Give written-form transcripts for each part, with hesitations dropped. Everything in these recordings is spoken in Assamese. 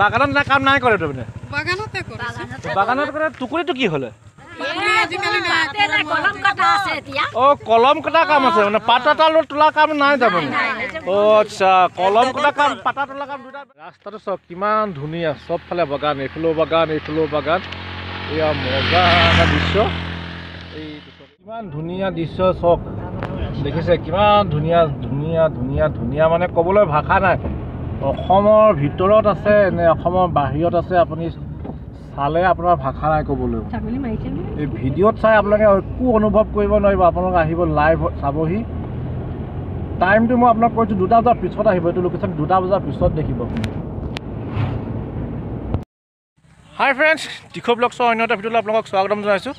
বাগানত না কাম নাই কৰে তাৰমানে বাগানতে কৰিছে বাগানত কৰে টুকুৰিটো কি হ'লে আজিকালি নাই কলম কাটা আছে এতিয়া কলম কটা কাম আছে মানে পাতা তোলা কাম নাই তাৰমানে আচ্ছা কলম কটা কাম পাতা তোলা কাম দুটা ৰাস্তাটো চব কিমান ধুনীয়া চবফালে বাগান এইফালেও বাগান এয়া মজা এটা দৃশ্য এইটো কিমান ধুনীয়া দৃশ্য চব দেখিছে কিমান ধুনীয়া মানে ক'বলৈ ভাষা নাই অসমৰ ভিতৰত আছে নে অসমৰ বাহিৰত আছে আপুনি চালে আপোনাৰ ভাষা নাই ক'বলৈ এই ভিডিঅ'ত চাই আপোনালোকে একো অনুভৱ কৰিব নোৱাৰিব আপোনালোকে আহিব লাইভ চাবহি টাইমটো মই আপোনাক কৈছোঁ 2টা বজাৰ পিছত আহিব এইটো লোকেশ্যন 2টা বজাৰ পিছত দেখিব হাই ফ্ৰেণ্ডছ তীখৰ ব্লগছৰ অন্য এটা ভিডিঅ'লৈ আপোনালোকক স্বাগতম জনাইছোঁ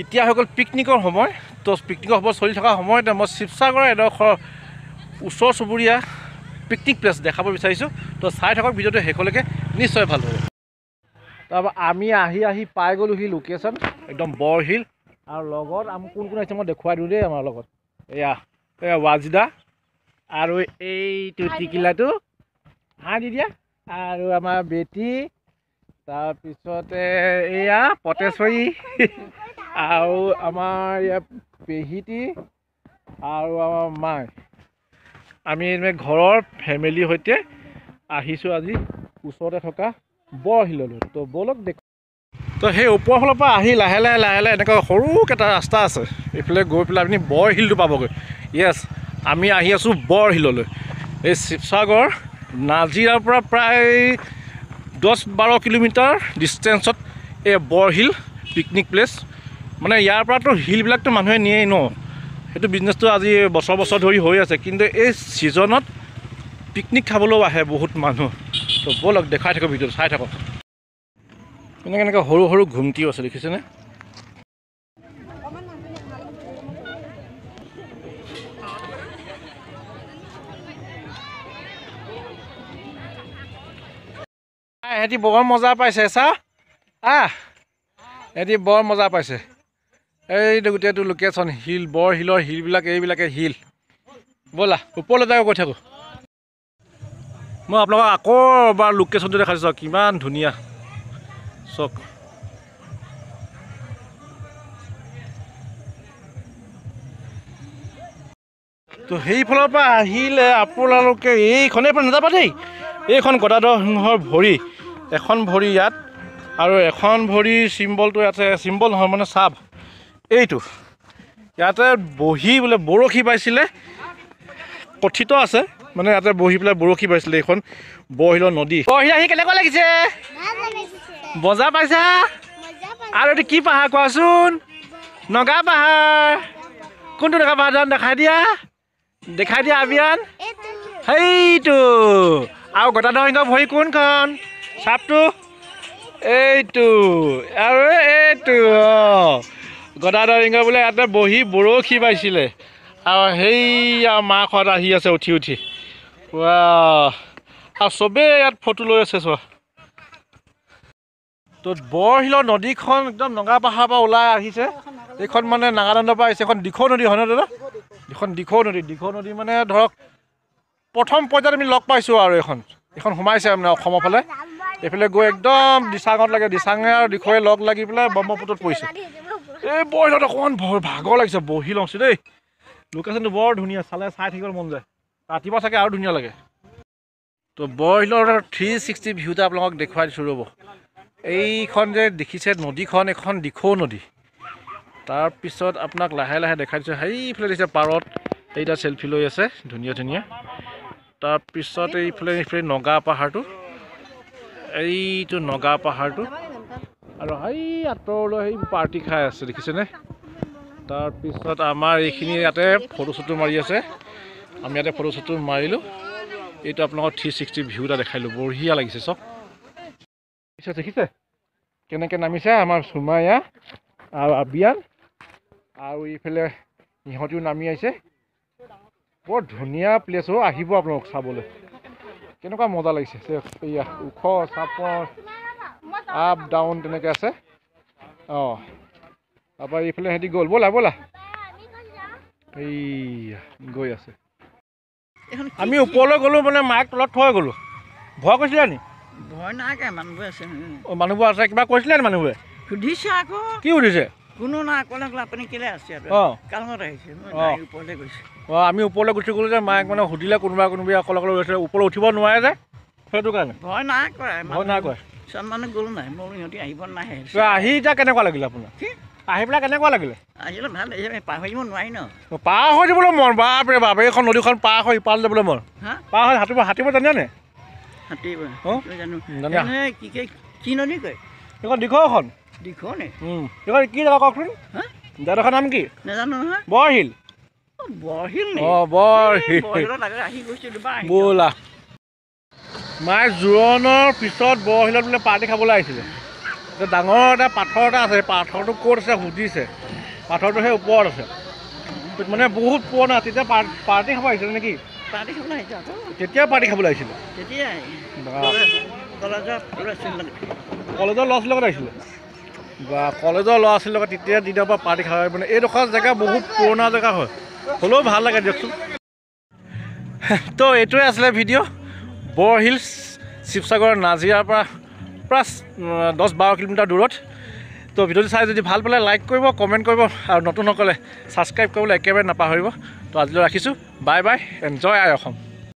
এতিয়া হৈ গ'ল পিকনিকৰ সময় তো পিকনিকৰ সময় চলি থকা সময়তে মই শিৱসাগৰৰ এডোখৰ ওচৰ চুবুৰীয়া পিকনিক প্লেচ দেখাব বিচাৰিছোঁ তো চাই থাকক ভিডিঅ'টো শেষলৈকে নিশ্চয় ভাল হ'ব তাৰপৰা আমি আহি পাই গ'লোহি লোকেশ্যন একদম বৰহিল আৰু লগত আমি কোন আহিছে মই দেখুৱাই দিওঁ দেই আমাৰ লগত এয়া ৱাজিদা আৰু এইটো টিকিলাটো হাঁ দি দিয়া আৰু আমাৰ বেটি তাৰপিছতে এয়া পটেশ্বৰী আৰু আমাৰ ইয়াত পেহীটি আৰু আমাৰ মাই আমি ঘৰৰ ফেমিলিৰ সৈতে আহিছোঁ আজি ওচৰতে থকা বৰহিললৈ তো ব'লক দেখো তো সেই ওপৰৰ ফালৰ পৰা আহি লাহে লাহে এনেকুৱা সৰুকেইটা ৰাস্তা আছে এইফালে গৈ পেলাই আপুনি বৰহিলটো পাবগৈ য়েছ আমি আহি আছোঁ বৰহিললৈ এই শিৱসাগৰ নাজিৰাৰ পৰা প্ৰায় 10-12 কিলোমিটাৰ ডিষ্টেঞ্চত এই বৰহিল পিকনিক প্লেচ মানে ইয়াৰ পৰাতো হিলবিলাকতো মানুহে নিয়েই ন সেইটো বিজনেছটো আজি বছৰ ধৰি হৈ আছে কিন্তু এই ছিজনত পিকনিক খাবলৈও আহে বহুত মানুহ তো ব'লক দেখাই থাকক ভিডিঅ'টো চাই থাকক এনেকৈ সৰু ঘুমটিও আছে দেখিছেনে এহেঁতি বৰ মজা পাইছে চা এহেঁতি বৰ মজা পাইছে এইটো গোটেইটো লোকেশ্যন হিল বৰহিলৰ হিলবিলাক এইবিলাকে হিল ব'লা ওপৰলৈ যাই গৈ থাকোঁ মই আপোনালোকক আকৌ এবাৰ লোকেশ্যনটো দেখাইছোঁ চাওক কিমান ধুনীয়া চাওক তো সেইফালৰ পৰা আহিলে আপোনালোকে এইখনেই পৰা নাযাবা দেই এইখন গদাধৰ সিংহৰ ভৰি এখন ভৰি ইয়াত আৰু এখন ভৰিৰ চিম্বলটো ইয়াতে চিম্বল নহয় মানে চাপ এইটো ইয়াতে বহি বোলে বৰশী পাইছিলে কথিত আছে মানে ইয়াতে বহি পেলাই বৰশী পাইছিলে এইখন বৰহিলৰ নদী বৰহিল আহি কেনেকুৱা লাগিছে মজা পাইছা আৰু এইটো কি পাহাৰ কোৱাচোন নগা পাহাৰ কোনটো নগা পাহাৰ দেখাই দিয়া আবিয়ান সেইটো আৰু গদাধৰ সিংহৰ ভৰি কোনখন চাপটো এইটো আৰু এইটো গদাধৰ সিংহ বোলে ইয়াতে বহি বৰশী পাইছিলে আৰু সেইয়া মাকহঁত আহি আছে উঠি আৰু চবেই ইয়াত ফটো লৈ আছে চোৱা তো বৰহিলৰ নদীখন একদম নগা পাহাৰৰ পৰা ওলাই আহিছে এইখন মানে নাগালেণ্ডৰ পৰা আহিছে এখন দিখৌ নদী হয়নে দাদা এইখন দিখৌ নদী মানে ধৰক প্ৰথম পৰ্যায়ত আমি লগ পাইছোঁ আৰু এইখন সোমাইছে মানে অসমৰ ফালে এইফালে গৈ একদম দিচাঙত লাগে দিচাঙে আৰু দিখৌৱে লগ লাগি পেলাই ব্ৰহ্মপুত্ৰত পৰিছে এই বৰহিলত অকণমান ভাগৰ লাগিছে বহি লওঁছো দেই লোকেশ্যনটো বৰ ধুনীয়া চাই থাকিবলৈ মন যায় ৰাতিপুৱা চাগে আৰু ধুনীয়া লাগে তো বৰহিলৰ 360 ভিউটা আপোনালোকক দেখুৱাই দিছোঁ ৰ'ব এইখন যে দেখিছে নদীখন এখন দিখৌ নদী তাৰপিছত আপোনাক লাহে দেখাই দিছোঁ সেইফালে দেখিছে পাৰত এইটা চেলফি লৈ আছে ধুনীয়া তাৰপিছত এইফালে নগা পাহাৰটো এইটো নগা পাহাৰটো আৰু সেই আঁতৰলৈ সেই পাৰ্টি খাই আছে দেখিছেনে তাৰপিছত আমাৰ এইখিনি ইয়াতে ফটো চটো মাৰি আছে আমি ইয়াতে ফটো চটো মাৰিলোঁ এইটো আপোনালোকৰ 360 ভিউ এটা দেখাইলোঁ বঢ়িয়া লাগিছে চব দেখিছে কেনেকৈ নামিছে আমাৰ চুমায়া আৰু আবিয়ান আৰু এইফালে ইহঁতিও নামি আহিছে বৰ ধুনীয়া প্লেচ আহিব আপোনালোক চাবলৈ কেনেকুৱা মজা লাগিছে এয়া ওখ চাপৰ আপ ডাউন তেনেকৈ আছে অঁ তাৰপৰা এইফালে সিহঁতি গ'ল ব'লা এইয়া গৈ আছে আমি ওপৰলৈ গ'লোঁ মানে মাইক তলত থৈ গ'লোঁ ভয় কৰিছিলা নি ভয় নাইকে মানুহবোৰ আছে অঁ মানুহবোৰ আছে কিবা কৈছিলে নি মানুহবোৰে সুধিছে আকৌ কি সুধিছে কোনো নাই ক'লে ক'লে আপুনি কেলৈ আছে অঁ কামত আহিছে মই অঁ ওপৰলৈ গৈছোঁ অঁ আমি ওপৰলৈ গুচি গ'লোঁ যে মায়েক মানে সুধিলে কোনোবাই অকলে অকলে গৈছিলে ওপৰলৈ উঠিব নোৱাৰে যে সেইটো কাৰণে ভয় নাই কৰে ভয় নাই কৰে চব মানুহ গ'লো নাই মই সিহঁতি আহিব নাহে আহি এতিয়া কেনেকুৱা লাগিলে আপোনাৰ আহি পেলাই কেনেকুৱা লাগিলে আহিলে ভাল লাগিছে পাহৰিব নোৱাৰি ন পাৰ হৈ দিবলৈ মন বাপৰে বাপ এইখন নদীখন পাৰ হৈ ইপাৰ যাবলৈ মন হা পাৰ হৈ হাতীব জানে সাঁতুৰিব অঁ জানো জানা কি নদী কয় এইখন দীঘলখন দীঘল নে এইখন কি জেগা কওকচোন হা জেগাডোখৰ নাম কি নাজানো নহয় বৰশিল বৰশিল নে অঁ বৰশিল বৰশিলত আহি গৈছোঁ দুবাৰ ব'লা মায়ে জোৰোণৰ পিছত বৰশিলত বোলে পাৰ্টি খাবলৈ আহিছিলে ডাঙৰ এটা পাথৰ এটা আছে পাথৰটো ক'ত আছে সুধিছে পাথৰটো সেই ওপৰত আছে মানে বহুত পুৰণা তেতিয়া পাৰ্টি খাব আহিছিলে নেকি পাৰ্টি খাবলৈ আহিছে আকৌ তেতিয়া পাৰ্টি খাবলৈ আহিছিলে তেতিয়াই কলেজৰ ল'ৰা ছোৱালীৰ লগত আহিছিলে বা কলেজৰ ল'ৰা ছোৱালীৰ লগত তেতিয়া দিনৰ পৰা পাৰ্টি খাব মানে এইডোখৰ জেগা বহুত পুৰণা জেগা হয় হ'লেও ভাল লাগে দিয়কচোন তো এইটোৱে আছিলে ভিডিঅ' বৰশিল শিৱসাগৰ নাজিৰাৰ পৰা প্ৰায় 10-12 কিলোমিটাৰ দূৰত তো ভিডিঅ'টো চাই যদি ভাল পালে লাইক কৰিব কমেণ্ট কৰিব আৰু নতুনসকলে ছাবস্ক্ৰাইব কৰিবলৈ একেবাৰে নাপাহৰিব তো আজিলৈ ৰাখিছোঁ বাই বাই এনজয় আই অসম